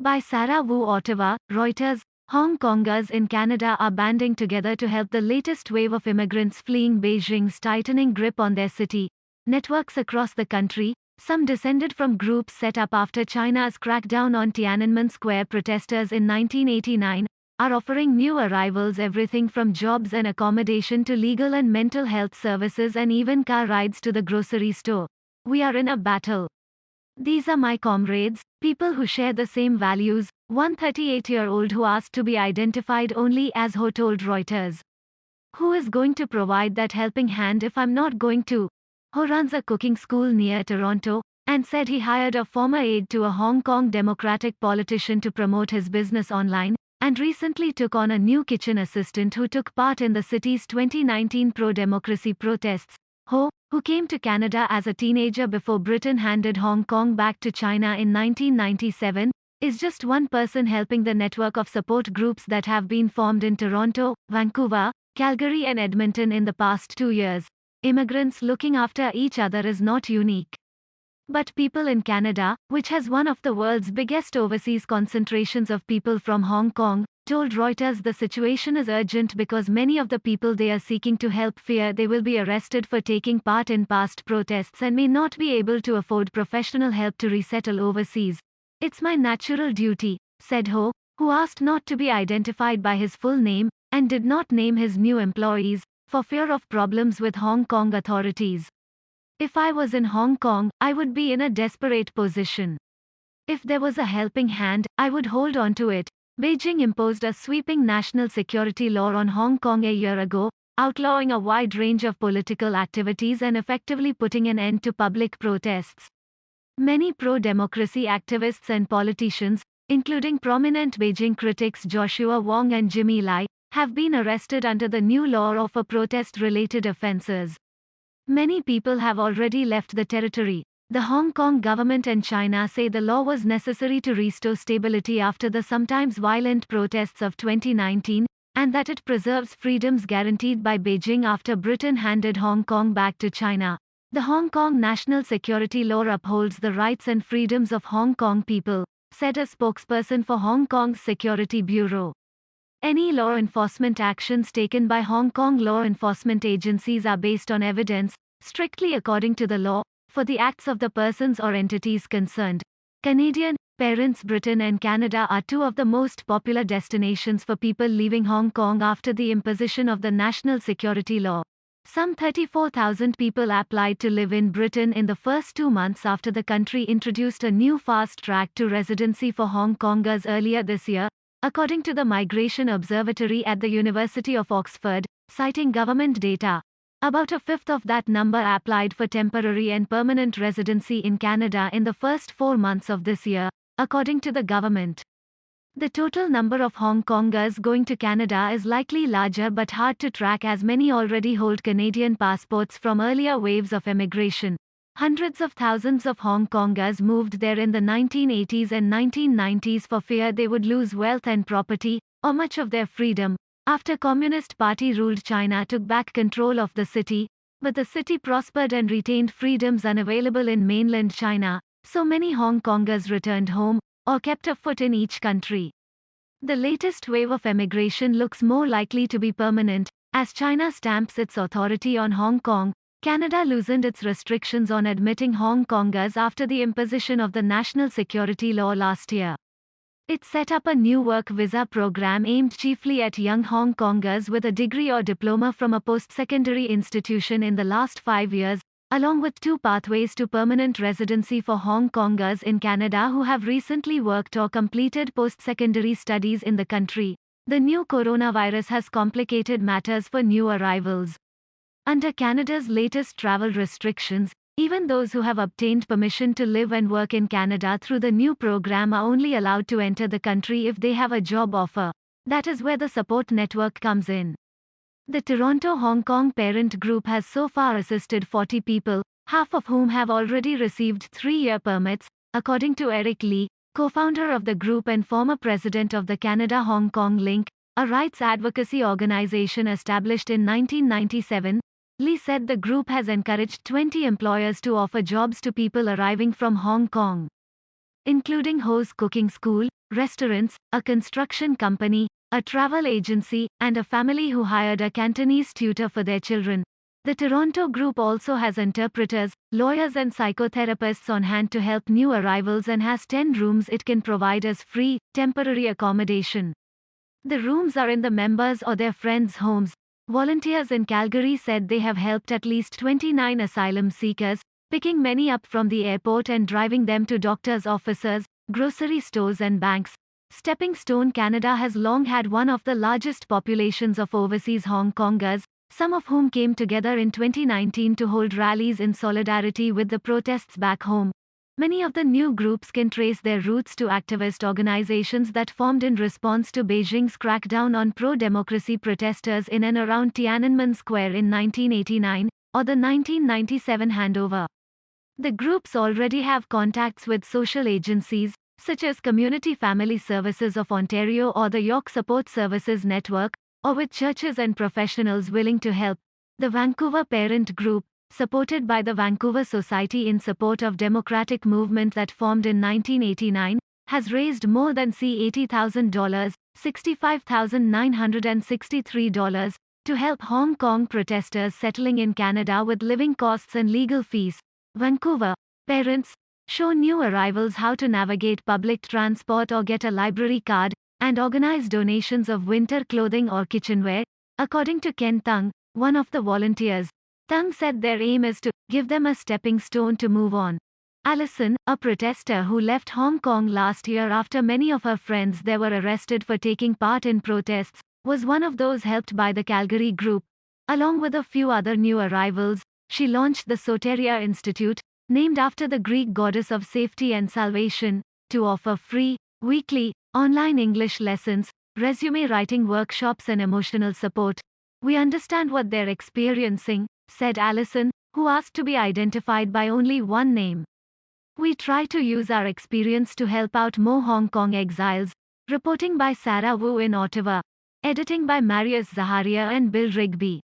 By Sarah Wu Ottawa, Reuters. Hong Kongers in Canada are banding together to help the latest wave of immigrants fleeing Beijing's tightening grip on their city. Networks across the country, some descended from groups set up after China's crackdown on Tiananmen Square protesters in 1989, are offering new arrivals everything from jobs and accommodation to legal and mental health services and even car rides to the grocery store. We are in a battle. These are my comrades, people who share the same values, one 38-year-old who asked to be identified only as Ho told Reuters. Who is going to provide that helping hand if I'm not going to? Ho runs a cooking school near Toronto, and said he hired a former aide to a Hong Kong Democratic politician to promote his business online, and recently took on a new kitchen assistant who took part in the city's 2019 pro-democracy protests. Ho, who came to Canada as a teenager before Britain handed Hong Kong back to China in 1997, is just one person helping the network of support groups that have been formed in Toronto, Vancouver, Calgary and Edmonton in the past 2 years. Immigrants looking after each other is not unique. But people in Canada, which has one of the world's biggest overseas concentrations of people from Hong Kong, told Reuters the situation is urgent because many of the people they are seeking to help fear they will be arrested for taking part in past protests and may not be able to afford professional help to resettle overseas. It's my natural duty, said Ho, who asked not to be identified by his full name, and did not name his new employees, for fear of problems with Hong Kong authorities. If I was in Hong Kong, I would be in a desperate position. If there was a helping hand, I would hold on to it. Beijing imposed a sweeping national security law on Hong Kong a year ago, outlawing a wide range of political activities and effectively putting an end to public protests. Many pro-democracy activists and politicians, including prominent Beijing critics Joshua Wong and Jimmy Lai, have been arrested under the new law or for protest-related offences. Many people have already left the territory. The Hong Kong government and China say the law was necessary to restore stability after the sometimes violent protests of 2019, and that it preserves freedoms guaranteed by Beijing after Britain handed Hong Kong back to China. The Hong Kong National Security Law upholds the rights and freedoms of Hong Kong people, said a spokesperson for Hong Kong's Security Bureau. Any law enforcement actions taken by Hong Kong law enforcement agencies are based on evidence, strictly according to the law, for the acts of the persons or entities concerned. Canadian parents. Britain and Canada are two of the most popular destinations for people leaving Hong Kong after the imposition of the national security law. Some 34,000 people applied to live in Britain in the first 2 months after the country introduced a new fast track to residency for Hong Kongers earlier this year, according to the Migration Observatory at the University of Oxford, citing government data. About a fifth of that number applied for temporary and permanent residency in Canada in the first 4 months of this year, according to the government. The total number of Hong Kongers going to Canada is likely larger but hard to track as many already hold Canadian passports from earlier waves of emigration. Hundreds of thousands of Hong Kongers moved there in the 1980s and 1990s for fear they would lose wealth and property, or much of their freedom. After Communist Party-ruled China took back control of the city, but the city prospered and retained freedoms unavailable in mainland China, so many Hong Kongers returned home, or kept a foot in each country. The latest wave of emigration looks more likely to be permanent, as China stamps its authority on Hong Kong. Canada loosened its restrictions on admitting Hong Kongers after the imposition of the national security law last year. It set up a new work visa program aimed chiefly at young Hong Kongers with a degree or diploma from a post-secondary institution in the last 5 years, along with 2 pathways to permanent residency for Hong Kongers in Canada who have recently worked or completed post-secondary studies in the country. The new coronavirus has complicated matters for new arrivals. Under Canada's latest travel restrictions, even those who have obtained permission to live and work in Canada through the new program are only allowed to enter the country if they have a job offer. That is where the support network comes in. The Toronto Hong Kong Parent Group has so far assisted 40 people, half of whom have already received 3-year permits, according to Eric Lee, co-founder of the group and former president of the Canada-Hong Kong Link, a rights advocacy organization established in 1997. Lee said the group has encouraged 20 employers to offer jobs to people arriving from Hong Kong. including Ho's Cooking School, restaurants, a construction company, a travel agency, and a family who hired a Cantonese tutor for their children. The Toronto group also has interpreters, lawyers, and psychotherapists on hand to help new arrivals and has 10 rooms it can provide as free, temporary accommodation. The rooms are in the members' or their friends' homes. Volunteers in Calgary said they have helped at least 29 asylum seekers, picking many up from the airport and driving them to doctors' offices, grocery stores, and banks. Stepping Stone Canada has long had one of the largest populations of overseas Hong Kongers, some of whom came together in 2019 to hold rallies in solidarity with the protests back home. Many of the new groups can trace their roots to activist organizations that formed in response to Beijing's crackdown on pro-democracy protesters in and around Tiananmen Square in 1989, or the 1997 handover. The groups already have contacts with social agencies, such as Community Family Services of Ontario or the York Support Services Network, or with churches and professionals willing to help. The Vancouver Parent Group, supported by the Vancouver Society in support of democratic movement that formed in 1989, has raised more than $80,000, $65,963, to help Hong Kong protesters settling in Canada with living costs and legal fees. Vancouver parents show new arrivals how to navigate public transport or get a library card, and organize donations of winter clothing or kitchenware, according to Ken Tung, one of the volunteers. Tung said their aim is to give them a stepping stone to move on. Allison, a protester who left Hong Kong last year after many of her friends there were arrested for taking part in protests, was one of those helped by the Calgary group. Along with a few other new arrivals, she launched the Soteria Institute, named after the Greek goddess of safety and salvation, to offer free, weekly, online English lessons, resume writing workshops, and emotional support. We understand what they're experiencing, said Allison, who asked to be identified by only one name. We try to use our experience to help out more Hong Kong exiles. Reporting by Sarah Wu in Ottawa. Editing by Marius Zaharia and Bill Rigby.